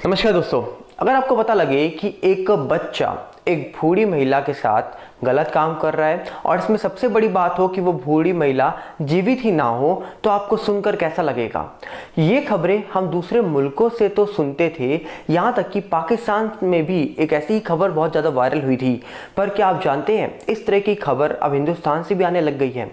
नमस्कार दोस्तों, अगर आपको पता लगे कि एक बच्चा एक बूढ़ी महिला के साथ गलत काम कर रहा है और इसमें सबसे बड़ी बात हो कि वो बूढ़ी महिला जीवित ही ना हो, तो आपको सुनकर कैसा लगेगा। ये खबरें हम दूसरे मुल्कों से तो सुनते थे, यहाँ तक कि पाकिस्तान में भी एक ऐसी खबर बहुत ज़्यादा वायरल हुई थी। पर क्या आप जानते हैं, इस तरह की खबर अब हिंदुस्तान से भी आने लग गई है।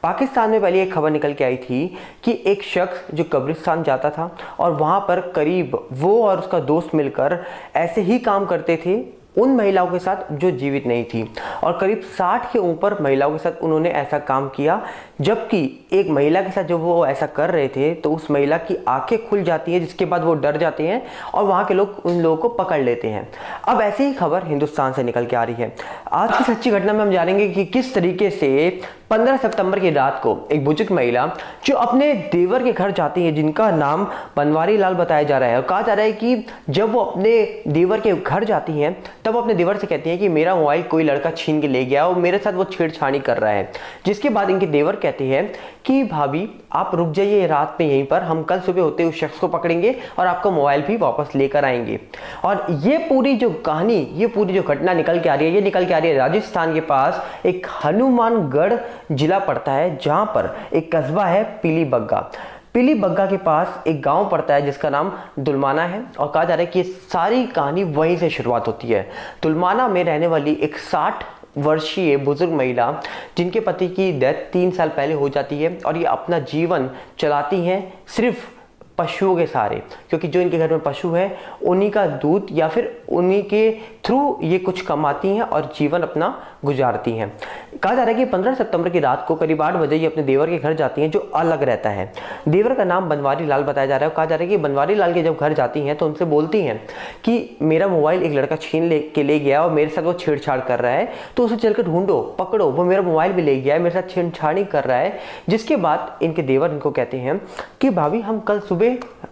पाकिस्तान में पहले एक खबर निकल के आई थी कि एक शख्स जो कब्रिस्तान जाता था और वहाँ पर करीब वो और उसका दोस्त मिलकर ऐसे ही काम करते थे उन महिलाओं के साथ जो जीवित नहीं थी, और करीब 60 के ऊपर महिलाओं के साथ उन्होंने ऐसा काम किया। जबकि एक महिला के साथ जब वो ऐसा कर रहे थे तो उस महिला की आंखें खुल जाती हैं, जिसके बाद वो डर जाते हैं और वहाँ के लोग उन लोगों को पकड़ लेते हैं। अब ऐसी ही खबर हिंदुस्तान से निकल के आ रही है। आज की सच्ची घटना में हम जानेंगे कि किस तरीके से 15 सितंबर की रात को एक बुजुर्ग महिला जो अपने देवर के घर जाती है, जिनका नाम बनवारी लाल बताया जा रहा है, और कहा जा रहा है कि जब वो अपने देवर के घर जाती हैं तब वो अपने देवर से कहती हैं कि मेरा मोबाइल कोई लड़का छीन के ले गया और मेरे साथ वो छेड़छाड़ी कर रहा है। जिसके बाद इनके देवर कहते हैं कि भाभी आप रुक जाइए रात में यहीं पर, हम कल सुबह होते उस शख्स को पकड़ेंगे और आपका मोबाइल भी वापस लेकर आएंगे। और ये पूरी जो कहानी, ये पूरी जो घटना निकल के आ रही है, ये निकल के आ रही है राजस्थान के पास एक हनुमानगढ़ जिला पड़ता है, जहां पर एक कस्बा है पीली बग्गा के पास एक गांव पड़ता है जिसका नाम दुलमाना है। और कहा जा रहा है कि ये सारी कहानी वहीं से शुरुआत होती है। दुलमाना में रहने वाली एक 60 वर्षीय बुजुर्ग महिला, जिनके पति की डेथ 3 साल पहले हो जाती है, और ये अपना जीवन चलाती हैं सिर्फ पशुओं के सहारे, क्योंकि जो इनके घर में पशु है उन्हीं का दूध या फिर उन्हीं के थ्रू ये कुछ कमाती हैं और जीवन अपना गुजारती हैं। कहा जा रहा है कि 15 सितंबर की रात को करीब 8 बजे ये अपने देवर के घर जाती हैं, जो अलग रहता है। देवर का नाम बनवारी लाल बताया जा रहा है। कहा जा रहा है कि बनवारी लाल के जब घर जाती हैं तो उनसे बोलती हैं कि मेरा मोबाइल एक लड़का छीन ले गया और मेरे साथ वो छेड़छाड़ कर रहा है, तो उसे चलकर ढूंढो, पकड़ो, वो मेरा मोबाइल भी ले गया है, मेरे साथ छेड़छाड़ी कर रहा है। जिसके बाद इनके देवर इनको कहते हैं कि भाभी हम कल सुबह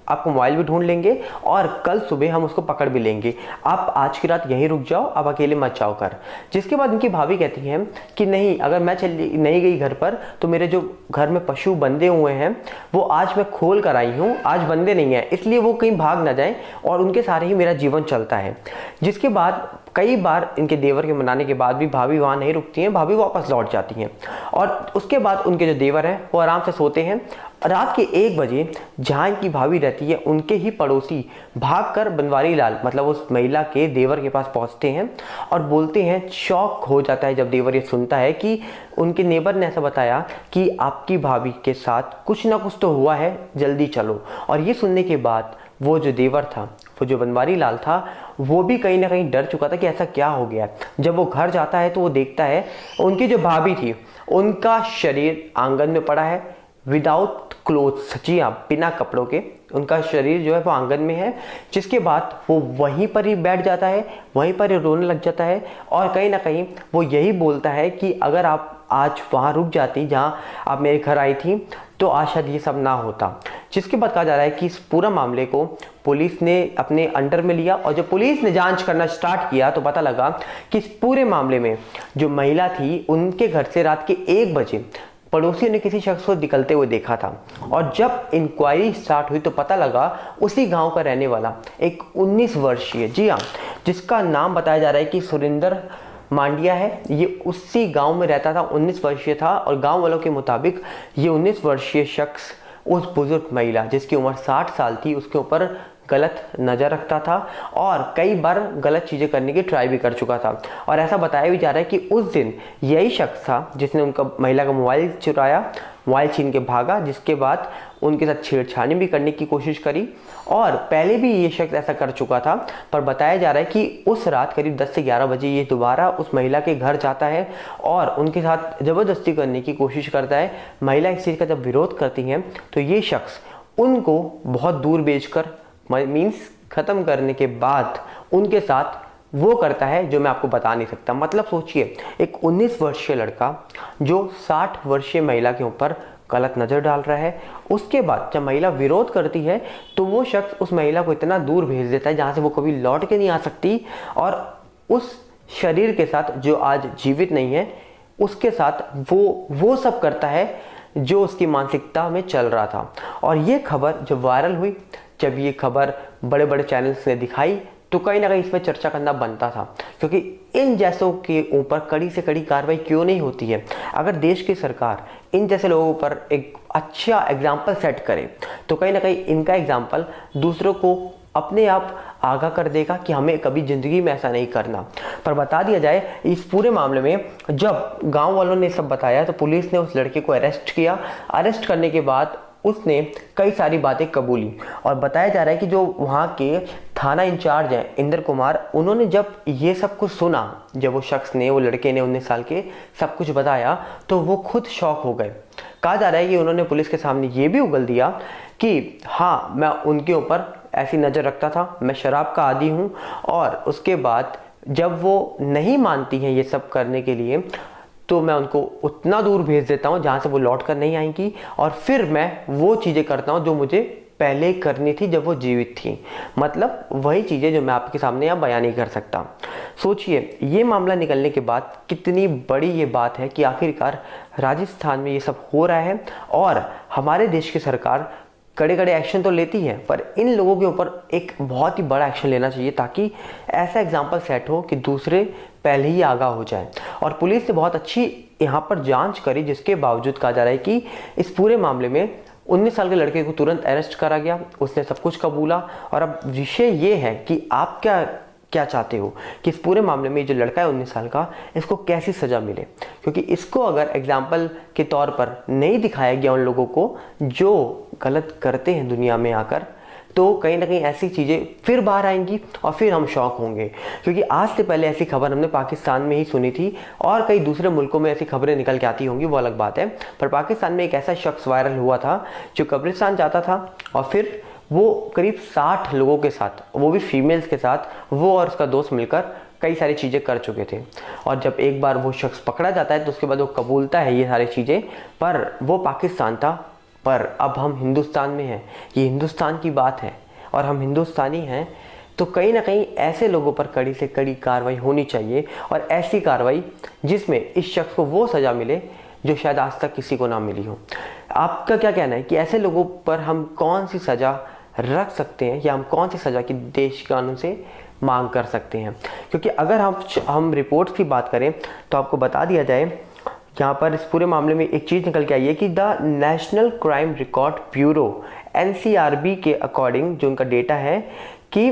आपको मोबाइल भी ढूंढ लेंगे और कल सुबह हम उसको पकड़ भी लेंगे, आप आज की रात यहीं रुक जाओ, आप अकेले मत जाओ कर। जिसके बाद इनकी भाभी कहती हैं कि नहीं, अगर मैं चली नहीं गई घर पर तो मेरे जो घर में पशु बंधे हुए हैं वो आज मैं खोल कर आई हूँ, आज बंधे नहीं है, इसलिए वो कहीं भाग ना जाए और उनके सारे ही मेरा जीवन चलता है। जिसके बाद कई बार इनके देवर के मनाने के बाद भी भाभी वहाँ नहीं रुकती हैं, भाभी वापस लौट जाती हैं। और उसके बाद उनके जो देवर हैं वो आराम से सोते हैं। रात के 1 बजे जहाँ इनकी भाभी रहती है उनके ही पड़ोसी भागकर बनवारी लाल मतलब उस महिला के देवर के पास पहुँचते हैं और बोलते हैं, शॉक हो जाता है जब देवर ये सुनता है कि उनके नेबर ने ऐसा बताया कि आपकी भाभी के साथ कुछ ना कुछ तो हुआ है, जल्दी चलो। और ये सुनने के बाद वो जो देवर था, वो जो बनवारी लाल था, वो भी कहीं ना कहीं डर चुका था कि ऐसा क्या हो गया। जब वो घर जाता है तो वो देखता है उनकी जो भाभी थी उनका शरीर आंगन में पड़ा है, विदाउट क्लोथ्स, जी हाँ, बिना कपड़ों के उनका शरीर जो है वो आंगन में है। जिसके बाद वो वहीं पर ही बैठ जाता है, वहीं पर ही रोने लग जाता है और कहीं ना कहीं वो यही बोलता है कि अगर आप आज वहाँ रुक जाती जहाँ आप मेरे घर आई थी तो आज शायद ये सब ना होता। जिसके बाद कहा जा रहा है कि इस पूरा मामले को पुलिस ने अपने अंडर में लिया और जब पुलिस ने जांच करना स्टार्ट किया तो पता लगा कि इस पूरे मामले में जो महिला थी उनके घर से रात के 1 बजे पड़ोसियों ने किसी शख्स को निकलते हुए देखा था। और जब इंक्वायरी स्टार्ट हुई तो पता लगा उसी गांव का रहने वाला एक 19 वर्षीय, जी हाँ, जिसका नाम बताया जा रहा है कि सुरेंद्र मांडिया है, ये उसी गांव में रहता था, 19 वर्षीय था। और गांव वालों के मुताबिक ये 19 वर्षीय शख्स उस बुजुर्ग महिला जिसकी उम्र 60 साल थी उसके ऊपर गलत नज़र रखता था और कई बार गलत चीज़ें करने की ट्राई भी कर चुका था। और ऐसा बताया भी जा रहा है कि उस दिन यही शख्स था जिसने उनका महिला का मोबाइल चुराया, मोबाइल छीन के भागा, जिसके बाद उनके साथ छेड़छाड़ी भी करने की कोशिश करी। और पहले भी ये शख्स ऐसा कर चुका था, पर बताया जा रहा है कि उस रात करीब 10 से 11 बजे ये दोबारा उस महिला के घर जाता है और उनके साथ ज़बरदस्ती करने की कोशिश करता है। महिला इस चीज़ का जब विरोध करती हैं तो ये शख्स उनको बहुत दूर भेजकर मीन्स ख़त्म करने के बाद उनके साथ वो करता है जो मैं आपको बता नहीं सकता। मतलब सोचिए, एक 19 वर्षीय लड़का जो 60 वर्षीय महिला के ऊपर गलत नज़र डाल रहा है। उसके बाद जब महिला विरोध करती है तो वो शख्स उस महिला को इतना दूर भेज देता है जहाँ से वो कभी लौट के नहीं आ सकती, और उस शरीर के साथ जो आज जीवित नहीं है उसके साथ वो सब करता है जो उसकी मानसिकता में चल रहा था। और ये खबर जब वायरल हुई जब ये खबर बड़े बड़े चैनल्स ने दिखाई तो कहीं ना कहीं इस पर चर्चा करना बनता था, क्योंकि इन जैसों के ऊपर कड़ी से कड़ी कार्रवाई क्यों नहीं होती है। अगर देश की सरकार इन जैसे लोगों पर एक अच्छा एग्जाम्पल सेट करे तो कहीं ना कहीं इनका एग्जाम्पल दूसरों को अपने आप आगाह कर देगा कि हमें कभी ज़िंदगी में ऐसा नहीं करना। पर बता दिया जाए, इस पूरे मामले में जब गांव वालों ने सब बताया तो पुलिस ने उस लड़के को अरेस्ट किया। अरेस्ट करने के बाद उसने कई सारी बातें कबूली और बताया जा रहा है कि जो वहाँ के थाना इंचार्ज हैं इंद्र कुमार, उन्होंने जब ये सब कुछ सुना, जब वो शख्स ने, वो लड़के ने 19 साल के सब कुछ बताया तो वो खुद शॉक हो गए। कहा जा रहा है कि उन्होंने पुलिस के सामने ये भी उगल दिया कि हाँ, मैं उनके ऊपर ऐसी नज़र रखता था, मैं शराब का आदी हूँ, और उसके बाद जब वो नहीं मानती हैं ये सब करने के लिए तो मैं उनको उतना दूर भेज देता हूँ जहाँ से वो लौट कर नहीं आएंगी, और फिर मैं वो चीज़ें करता हूँ जो मुझे पहले करनी थी जब वो जीवित थी। मतलब वही चीज़ें जो मैं आपके सामने यहाँ बयान नहीं कर सकता। सोचिए, ये मामला निकलने के बाद कितनी बड़ी ये बात है कि आखिरकार राजस्थान में ये सब हो रहा है, और हमारे देश की सरकार कड़े कड़े एक्शन तो लेती है, पर इन लोगों के ऊपर एक बहुत ही बड़ा एक्शन लेना चाहिए ताकि ऐसा एग्जाम्पल सेट हो कि दूसरे पहले ही आगाह हो जाए। और पुलिस ने बहुत अच्छी यहाँ पर जांच करी, जिसके बावजूद कहा जा रहा है कि इस पूरे मामले में 19 साल के लड़के को तुरंत अरेस्ट करा गया, उसने सब कुछ कबूला। और अब विषय ये है कि आप क्या चाहते हो कि इस पूरे मामले में जो लड़का है 19 साल का, इसको कैसी सज़ा मिले, क्योंकि इसको अगर एग्जाम्पल के तौर पर नहीं दिखाया गया उन लोगों को जो गलत करते हैं दुनिया में आकर, तो कहीं ना कहीं ऐसी चीज़ें फिर बाहर आएंगी और फिर हम शॉक होंगे। क्योंकि आज से पहले ऐसी खबर हमने पाकिस्तान में ही सुनी थी, और कई दूसरे मुल्कों में ऐसी खबरें निकल के आती होंगी, वो अलग बात है। पर पाकिस्तान में एक ऐसा शख्स वायरल हुआ था जो कब्रिस्तान जाता था और फिर वो करीब 60 लोगों के साथ, वो भी फीमेल्स के साथ, वो और उसका दोस्त मिलकर कई सारी चीज़ें कर चुके थे। और जब एक बार वो शख्स पकड़ा जाता है तो उसके बाद वो कबूलता है ये सारी चीज़ें, पर वो पाकिस्तान था। पर अब हम हिंदुस्तान में हैं, ये हिंदुस्तान की बात है और हम हिंदुस्तानी हैं, तो कहीं ना कहीं ऐसे लोगों पर कड़ी से कड़ी कार्रवाई होनी चाहिए, और ऐसी कार्रवाई जिसमें इस शख्स को वो सज़ा मिले जो शायद आज तक किसी को ना मिली हो। आपका क्या कहना है कि ऐसे लोगों पर हम कौन सी सज़ा रख सकते हैं, या हम कौन सी सज़ा की देश कानून से मांग कर सकते हैं? क्योंकि अगर हम रिपोर्ट्स की बात करें तो आपको बता दिया जाए, यहाँ पर इस पूरे मामले में एक चीज़ निकल के आई है कि the national crime record bureau NCRB के अकॉर्डिंग जो उनका डेटा है कि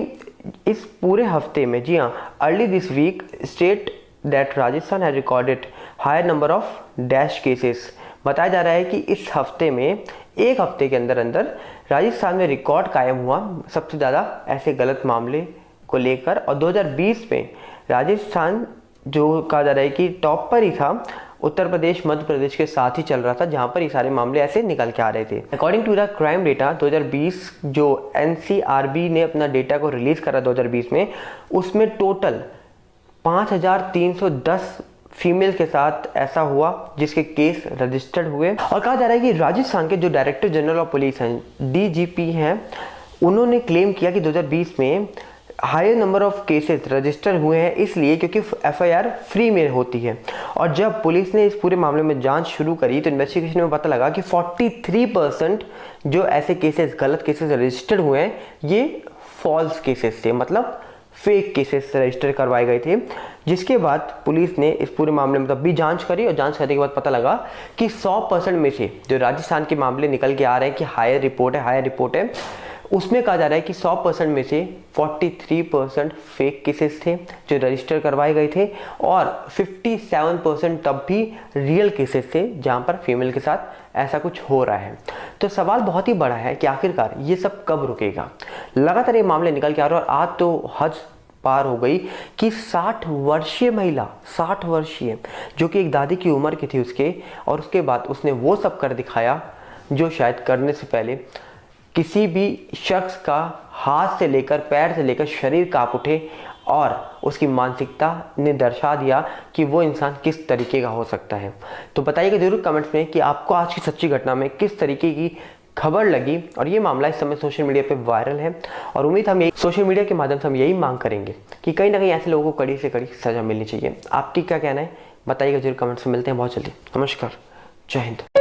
इस पूरे हफ्ते में, जी हाँ, early this week state that Rajasthan has recorded higher number of dash cases. बताया जा रहा है कि इस हफ्ते में, एक हफ्ते के अंदर अंदर राजस्थान में रिकॉर्ड कायम हुआ सबसे ज़्यादा ऐसे गलत मामले को लेकर। और 2020 में राजस्थान जो कहा जा रहा है कि टॉप पर ही था, उत्तर प्रदेश मध्य प्रदेश के साथ ही चल रहा था, जहां पर ये सारे मामले ऐसे निकल के आ रहे थे। According to the crime data 2020 जो NCRB ने अपना डेटा को रिलीज करा 2020 में, उसमें टोटल 5310 फीमेल के साथ ऐसा हुआ जिसके केस रजिस्टर्ड हुए। और कहा जा रहा है कि राजस्थान के जो डायरेक्टर जनरल ऑफ पुलिस हैं, DGP हैं, उन्होंने क्लेम किया कि 2020 में higher number of cases register हुए हैं, इसलिए क्योंकि FIR फ्री में होती है। और जब पुलिस ने इस पूरे मामले में जांच शुरू करी तो इन्वेस्टिगेशन में पता लगा कि 43% जो ऐसे केसेस, गलत केसेस रजिस्टर्ड हुए हैं, ये फॉल्स केसेस थे, मतलब फेक केसेस रजिस्टर करवाए गए थे। जिसके बाद पुलिस ने इस पूरे मामले में तब भी जांच करी, और जांच करने के बाद पता लगा कि 100% में से जो राजस्थान के मामले निकल के आ रहे हैं कि हायर रिपोर्ट है, उसमें कहा जा रहा है कि 100% में से 43% फेक केसेस थे जो रजिस्टर करवाए गए थे, और 57% तब भी रियल केसेस थे जहां पर फीमेल के साथ ऐसा कुछ हो रहा है। तो सवाल बहुत ही बड़ा है कि आखिरकार ये सब कब रुकेगा। लगातार ये मामले निकल के आ रहे हैं, और आज तो हद पार हो गई कि 60 वर्षीय महिला, 60 वर्षीय, जो कि एक दादी की उम्र की थी उसके, और उसके बाद उसने वो सब कर दिखाया जो शायद करने से पहले किसी भी शख्स का हाथ से लेकर पैर से लेकर शरीर कांप उठे, और उसकी मानसिकता ने दर्शा दिया कि वो इंसान किस तरीके का हो सकता है। तो बताइएगा जरूर कमेंट्स में कि आपको आज की सच्ची घटना में किस तरीके की खबर लगी। और ये मामला इस समय सोशल मीडिया पे वायरल है, और उम्मीद हम सोशल मीडिया के माध्यम से हम यही मांग करेंगे कि कहीं ना कहीं ऐसे लोगों को कड़ी से कड़ी सजा मिलनी चाहिए। आपकी क्या कहना है बताइएगा जरूर कमेंट्स में। मिलते हैं बहुत जल्दी। नमस्कार, जय हिंद।